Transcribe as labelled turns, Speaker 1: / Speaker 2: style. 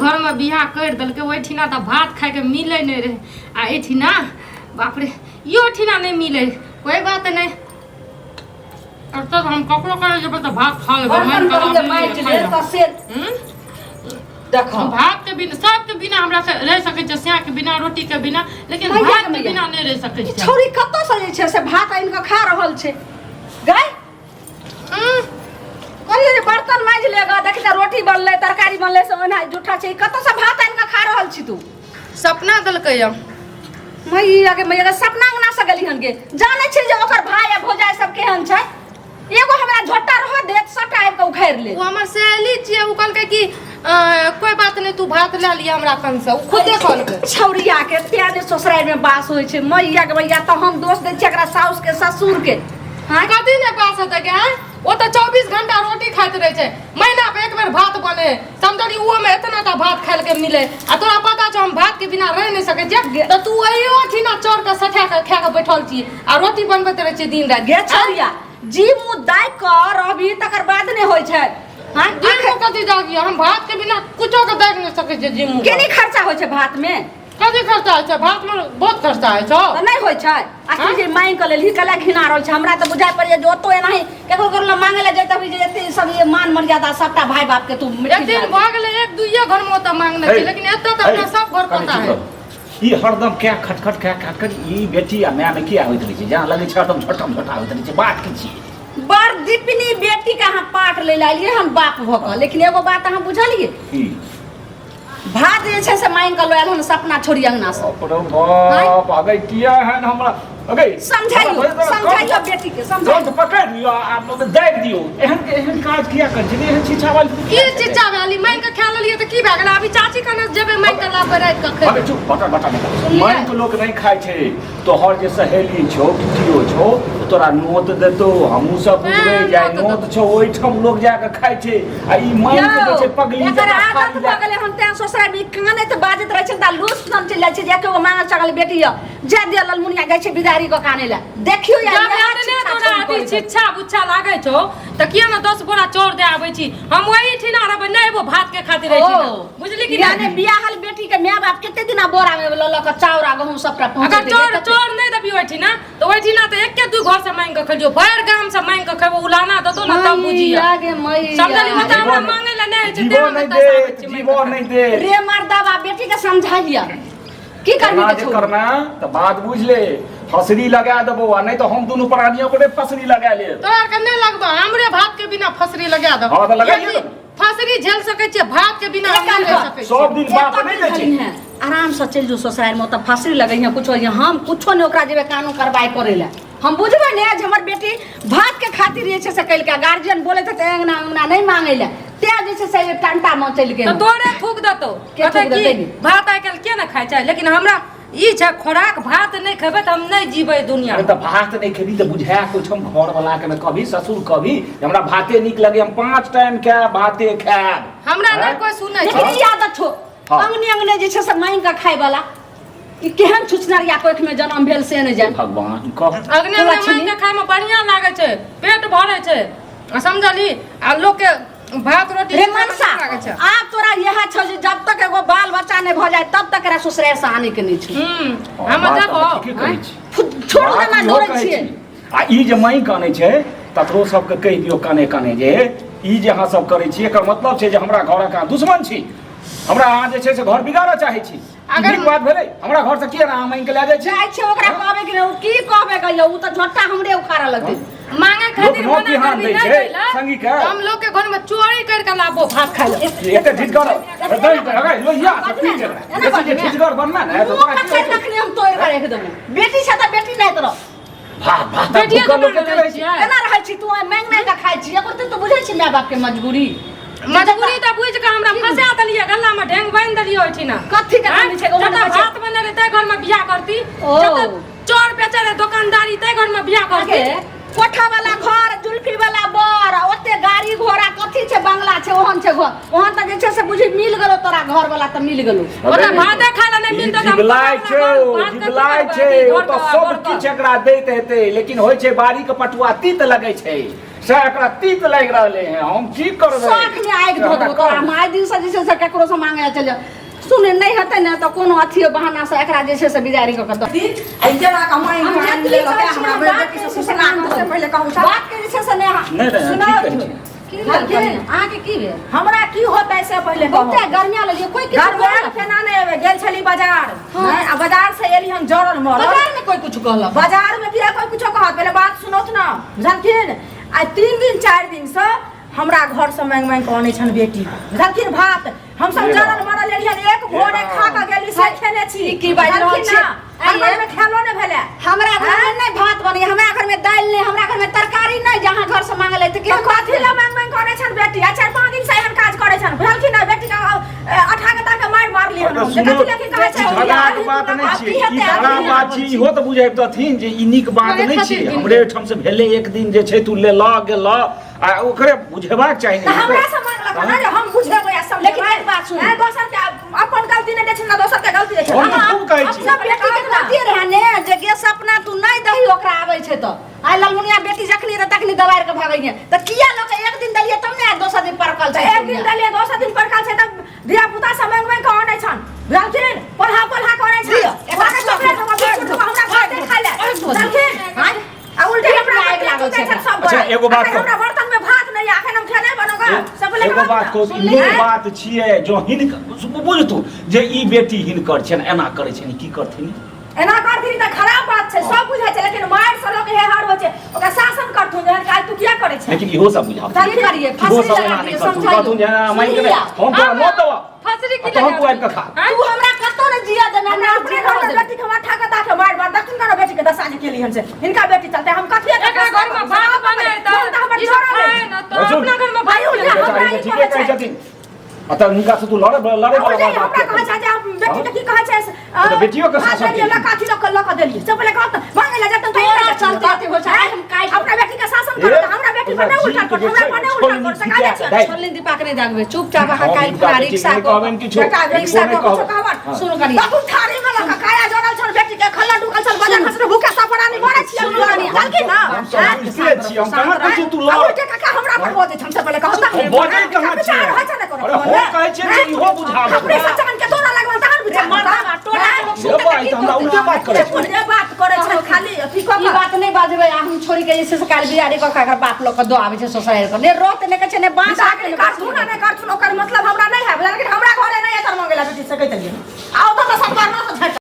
Speaker 1: घर में बियाह कर दिल के ओठिना तो भात खाए के मिले नहीं रहे आ एठिना बाप रे यो ठिना नहीं मिले कोई बात नहीं अब तो हम कपड़ों करे जब तो भात खा लेबे मन कर
Speaker 2: माइट ले त से देखो
Speaker 1: भात के बिना सब के बिना हमरा से रह सके छ स्या के बिना रोटी के बिना लेकिन भात के बिना नहीं रह सके छ
Speaker 2: छोरी कत्तो से जे छै से भात आइन के खा रहल छै गाय कहलिए बर्तन मांज लेगा देखिए रोटी बनले तरकारी बनले से ओना जूठा छै कत्तो से भात आइन के खा रहल छी तू
Speaker 1: सपना दलकै य
Speaker 2: मैया के सपना अंगना से गली हन के जाने छै जे ओकर भाई आ भौजाई सब केहन छै एगो हमरा झोटा रह देत सटा आइ के उखाड़ ले
Speaker 1: वो हमर सहेली छिए उ कहलकै कि कोई बात नहीं तू भात ले लिया हमरा कन से उ खुदे कहलकै
Speaker 2: छौरिया के प्याज ससुराल में बास होय छै मैया के भैया त हम दोस्त दै छी एकरा साउस के ससुर के
Speaker 1: हां कथि ने बास होते के हां ओ त 24 घंटा रोटी खाइत रहे छै महीना पे एक बेर भात बने समझली उहो में इतना ता भात खाइल के मिले आ तोरा पता छ हम भात के बिना रह नहीं सके जे त तू अइयो ठिना चोर के सठा के खा के बैठल छी आ रोटी बनबैत रहे छी दिन रात
Speaker 2: गे छौरिया जी मुंह दाइ कर अभी तकर बाद ने होय छै हां
Speaker 1: जीमू कथि जागी हम भात के बिना कुछो के देख नहीं सके छी जीमू
Speaker 2: केनी खर्चा होय छै भात में
Speaker 1: कथि खर्चा है भात में बहुत खर्चा है छ
Speaker 2: नहीं होय छै आ जे मांग के लेली कला घिना रहल छै हमरा त बुझाय पड़े जे ओतो एनाही केकरो करला मांगे ले जैत अभी जे एते सब ये मान मर्यादा सबटा भाई बाप के तू
Speaker 1: एक दिन भ गेले एक दुइये घर में त मांगने छी लेकिन एत त हमरा सब घर पता है
Speaker 3: ई हरदम क्या खटखट क्या खटखट ई बेटी आ माय में क्या होइत रही छै जहां लगे छै हरदम छोटम छोटा होइत रही छै बात की छी
Speaker 2: बड़ दीपनी बेटी का हम पाठ ले लालिए हम बाप भक लेकिन एगो बात हम बुझलिए भात जे छै से मांग के लोयल हम सपना छोड़ी अंगना से
Speaker 3: अरे बाप अगे किया है हमरा अगे
Speaker 2: समझाइयो बेटी के समझाइयो
Speaker 3: पकड़ लियो आप लोग देख दियो एहन काज किया कर छै एहन छिछावल
Speaker 1: की छिछावली मांग के खा लेलिए त की भ गेल अभी चाची कने जेबे मांग के ला पर रात के खे
Speaker 3: अबे चुप बटा मांग के लोग नहीं खाय छै तोहर जे सहेली छौ कियो छौ तोरा नोत देतो हमहु सब बुझबै जाय नोत छौ ओइ ठम लोग जा के खाय छै आ ई मांग के छै पगली
Speaker 2: एकर आदत भ गेले हम ते सोसाय भी काने त बाजत रहै छै त लूस नम चल जाय छै जे के मांग चगल बेटी जे दे ललमुनिया गय छै बिदारी को काने ला देखियो यार
Speaker 1: ने तोरा अभी छिछा बुच्छा लागे छौ त किया न 10 बोरा चोर दे आबै छी हम ओही ठिना रहबै नै वो भात के खातिर रहै छी बुझली कि
Speaker 2: यानी बियाहल बेटी के माय बाप कते दिना बोरा में ल ल के चाउरा गहूं सबटा पहुंच
Speaker 1: अगर चोर नै दबी ओठी ना तो ओठी ना त एके दू घर से मांग के खलियो भर गाम से मांग के खेबो उलाना दतो ना तब बुझिया
Speaker 2: लागे मई
Speaker 1: समझली मत हमरा मांगे ला नै छै
Speaker 3: जीवो नहीं दे
Speaker 2: रे मर्दावा बेटी के समझाइया की करबी के
Speaker 3: करना त बात बुझ ले फसरी लगा देबो आ नहीं तो हम दोनों प्राणियों को फसरी लगा ले
Speaker 1: तोरा के नै लगबो हमरे भात के बिना फसरी लगा दो
Speaker 3: हां त लगाइए
Speaker 1: फसरी झेल सकै छै भात के बिना नहीं रह सकै
Speaker 3: सब दिन बात नहीं दै छै
Speaker 2: आराम से चल जो ससुराल में त फसरी लगैया कुछो हम कुछो नै ओकरा जेबे कानून कार्रवाई करे ला हम बुझबै ने जे हमर बेटी भात के खातिर जे छै से कइल के गार्जियन बोले त अंगना अंगना नहीं मांगे ला ते जे छै से टंटा में चल के
Speaker 1: त तोरे थूक दतो कते की भात आइ काल के न खाय छै लेकिन हमरा ई छै खोराक भात नहीं खेबे त हम नहीं जीबै दुनिया
Speaker 3: में त भात नहीं खेबी त बुझाय कुछ हम घर वाला के कभी ससुर कभी हमरा भाते निक लगे हम 5 टाइम खाए भाते खाए
Speaker 1: हमरा नै कोई सुनै छै
Speaker 2: लेकिन आदत छो अंगने अंगने जे छै से मांग के खाय वाला ई केहन छुचनरिया कोख में जन्म भेल से नै जाय
Speaker 3: भगवान कह
Speaker 1: अग्नि में मांग के खाय में बढ़िया लागे छै पेट भरे छै समझली आ लोग के भात रोटी
Speaker 2: रे मनसा आप तोरा यह छ जे जब तक एगो बाल बच्चा नै भ जाय तब तक रा ससुराल से आने के नै छै
Speaker 1: हम जब
Speaker 2: छोड़ देना डोरै छियै
Speaker 3: आ ई जे माई काने छै तकरो सब के कह दियो काने काने जे ई जे अहाँ सब करे छी एकर मतलब छै जे हमरा घर का दुश्मन छी हमरा अहाँ जे छै से घर बिगाड़ऽ चाहे छी अगर बात भेलै हमरा घर से किया अहाँ मांग के ले जाय
Speaker 2: छै ओकरा कहबे कि की कहबे गयो उ त झोटा हमरे उखाड़ा लगते
Speaker 1: मांगे खातिर मना करबी नै दैला
Speaker 3: संगी के
Speaker 1: हम लोग के घर में चोरी कर के लाबो भात खाइ
Speaker 3: एते झिटगर दई अगर लोहिया से पी के जैसे जे झिटगर बनना है तो तोरा
Speaker 2: की तखनी हम तोड़ कर एकदम बेटी से त बेटी नै तोरा
Speaker 3: भात बेटी के लोग के रहै छी
Speaker 2: केना रहै छी तू मांग मांग के खाइ छी एकर त बुझै छी माय बाप के मजबूरी
Speaker 1: त बुझ के हमरा फंसा दलिए गल्ला में ढेंग बांध दलिए होठी ना
Speaker 2: कथि के नहीं छै
Speaker 1: भात बने रे तै घर में बियाह करती जब चोर बेचे रे दुकानदारी तै घर में बियाह करती
Speaker 2: कोठा वाला घर जुल्फी वाला बर ओते गाड़ी घोड़ा कथि छै बंगला छै ओहन छै घर ओहन त जे छै से बुझी मिल गेलो तोरा घर वाला त मिल गेलो
Speaker 1: ओता भात खाला नै मिलते त हम
Speaker 3: जिबलाय छै
Speaker 1: बात
Speaker 3: जिबलाय
Speaker 1: करते
Speaker 3: छै
Speaker 1: घर
Speaker 3: ओ तऽ
Speaker 1: का,
Speaker 3: सब
Speaker 1: घर का।
Speaker 3: किछ एकरा दैत हेतै लेकिन होइ छै बाड़ी के पटुआ तीत लगै छै से एकरा तीत लागि रहले हैं हम की करबै
Speaker 2: साथ में आगि धो देबो तोरा हम आइ दिन से जे छै से केकरो से मांगे चल जा सुने नहीं हेतै ने त कोनो अथी बहाना से एकरा जे छै से बिजारी क दो
Speaker 4: जेना कमाई
Speaker 2: हम
Speaker 4: हम
Speaker 2: जतली
Speaker 4: ले
Speaker 2: कहै
Speaker 4: के
Speaker 2: छी
Speaker 4: हमरा
Speaker 2: बात
Speaker 4: बेटी
Speaker 2: के
Speaker 4: से
Speaker 2: सुना
Speaker 4: से पहले कहू
Speaker 2: बात के जे छै से
Speaker 3: नहीं नहीं
Speaker 4: सुनो
Speaker 3: ठीक कहै छै
Speaker 2: की भेल अहाँ के की भेल
Speaker 4: हमरा की होता है से पहले कहू
Speaker 2: बहुते गर्मिया लेलिए कोई किछु
Speaker 4: घर केना नहीं एबे गेल छली बाजार हैं आ बाजार से एली हम जरल मरल
Speaker 2: बाजार में कोई कुछ कहलक
Speaker 4: बाजार में किया कोई कुछो कहत पहले बात सुनोत ना बुझलखिन आ 3 दिन 4 दिन से हमरा घर से मांग मांग के आनै छन बेटी बुझलखिन भात हम सब जरल मरल एलियन एक भोरे खा के गेली से खेने छी
Speaker 2: की बाजि रहल छी?
Speaker 4: हमर में खेलो ने भेले
Speaker 2: हमरा घर में नहीं भात बनी हमरा घर में दाल नहीं हमरा घर में तरकारी नहीं जहाँ घर से मांगले त के
Speaker 4: कथी ला मांग मांग करे छन बेटी आ 4-5 दिन से एहन काज करे छन बुझलखिन ना बेटी का अठा के ताके मार ली हम
Speaker 3: सुनो
Speaker 4: कथी ला की कहै छै
Speaker 3: झगड़ा के बात नहीं छै ई झगड़ा बात छै इहो तऽ बुझैबतथिन जे ई नीक बात
Speaker 1: अरे
Speaker 3: नहीं छै
Speaker 1: खातिर
Speaker 3: हमरे ठाम से भेले एक दिन जे छै तू ले ल गेल आ ओकरे बुझेबाक चाही
Speaker 4: त हमरा से मांगलक ना जे हम बुझेबै आ सब
Speaker 2: लेकिन एक बात सुन।
Speaker 4: दोसर के अपन गलती नहीं दै छै ना दोसर के गलती दै छै
Speaker 3: हम तऽ खूब कहै छी
Speaker 2: सब बेटी के गलती रहे ने जे गैस अपना तू नहीं दही ओकरा आबै छै त आइ ललमुनिया बेटी जखनी रे तखनी दबाड़ के भागैया त किया लोग एक दिन दलिए तब ने दोसर दिन परकल छै
Speaker 4: एक दिन दलिए दोसर दिन परकाल छै त धिया पुता से मांग मांग के आनै छन बुझलखिन पढ़ा के आनै छन ओकरा के चॉकलेट हमरा बिस्कुट हमरा भात खाइ ले बुझलखिन आ उल्टे हमरा आग लागल छै सब
Speaker 3: अच्छा, एगो बात कहू।
Speaker 4: हमरा बर्तन में भात नहीं अखन हम खेने बनोगा सब ले
Speaker 3: एगो बात कहू ई नीक बात छियै जो हिनकर बुझ तू जे ई बेटी हिनकर छनि एना करै छनि की करथिन
Speaker 4: एना करथिन त खराब बात छै सब बुझै छै लेकिन मार से लोग हे हार हो छै ओकरा शासन करथुन जे काल तू किया करे छै
Speaker 3: लेकिन इहो सब बुझाओ
Speaker 2: की करिए
Speaker 3: इहो
Speaker 2: फांसी
Speaker 3: सब
Speaker 2: लगा
Speaker 3: एना
Speaker 2: दिए
Speaker 3: नहीं करतू
Speaker 2: समझाइए
Speaker 3: कहतू जे माइन के हम तोरा न देबो
Speaker 1: फसरी की
Speaker 3: तहन तू आबि के खा
Speaker 2: तू हमरा कतो ने जिया दे मैं
Speaker 4: हमरा अपने घर में बेटी के माथा का दाके मार मार दक्षिण का बेटी के दशा के लिए से इनका बेटी चलते हम कथि
Speaker 1: एकरा घर में भात बने त
Speaker 4: हमर
Speaker 1: ई
Speaker 4: छोरा
Speaker 1: खाए न तो
Speaker 3: हजुर।
Speaker 1: अपना घर में भाई
Speaker 4: भाई उल्टा हमरा
Speaker 3: बेचारी
Speaker 4: ई
Speaker 3: ठीके कहै
Speaker 4: कहै छै
Speaker 3: छथिन अतः हुनका से तू लड़े वाला
Speaker 4: हमरा
Speaker 3: बात
Speaker 4: कहै छै जे हम बेटी के की कहै छै
Speaker 3: तो बेटियों के शासन
Speaker 4: देलिए
Speaker 3: केली।
Speaker 4: लकाथी लक देलिए सब पहले कहत मांगे ला जात
Speaker 2: तोरा चलते हो छै हम काई
Speaker 4: अपना बेटी के शासन कर हमरा बेटी पर नहीं उल्टा कर हमरा पर नहीं उल्टा कर सका छै
Speaker 2: छोलनी दीपा के नहीं दागबे चुपचाप
Speaker 3: हम
Speaker 2: हां काई
Speaker 3: इनका
Speaker 2: खा
Speaker 3: बेटी
Speaker 2: रिक्शा
Speaker 3: नहीं
Speaker 2: को
Speaker 3: कहबेन किछो
Speaker 4: बेटा रिक्शा
Speaker 3: नहीं
Speaker 4: को कुछ
Speaker 3: कहब
Speaker 4: कहबन
Speaker 2: सुनो करी
Speaker 4: बाबू थारी में लका काया जोड़ल छन बेटी के खल्ला डुकल छन बजा खसरे भूखे सफरानी मरे छी हम हल्की ना
Speaker 3: हम सब इसलिए छी हम कहां कहै छी तू लड़
Speaker 4: उल्टे काका हमरा पर बोले छन से पहले कहत
Speaker 3: हम बजै कहां छी अरे हो कहै छै जे इहो बुझाबे
Speaker 4: अपने सचन के तोरा लगल तहन बुझा
Speaker 2: मारवा टोला के लोग
Speaker 3: ये बात तो हमरा उल्टे बात करे छै
Speaker 4: उल्टे बात करे छै खाली अथी क
Speaker 2: ई बात नहीं बाजबे हम छोड़ी के जैसे काल बिहारी को खाकर बाप लोग के दो आवे छै सोसाइटी को ने रोत ने के छै ने बांस
Speaker 4: काटू ना नहीं काटू ओकर मतलब हमरा नहीं है लेकिन हमरा घरे नहीं है तर मंगेला बेटी से कहि देलिए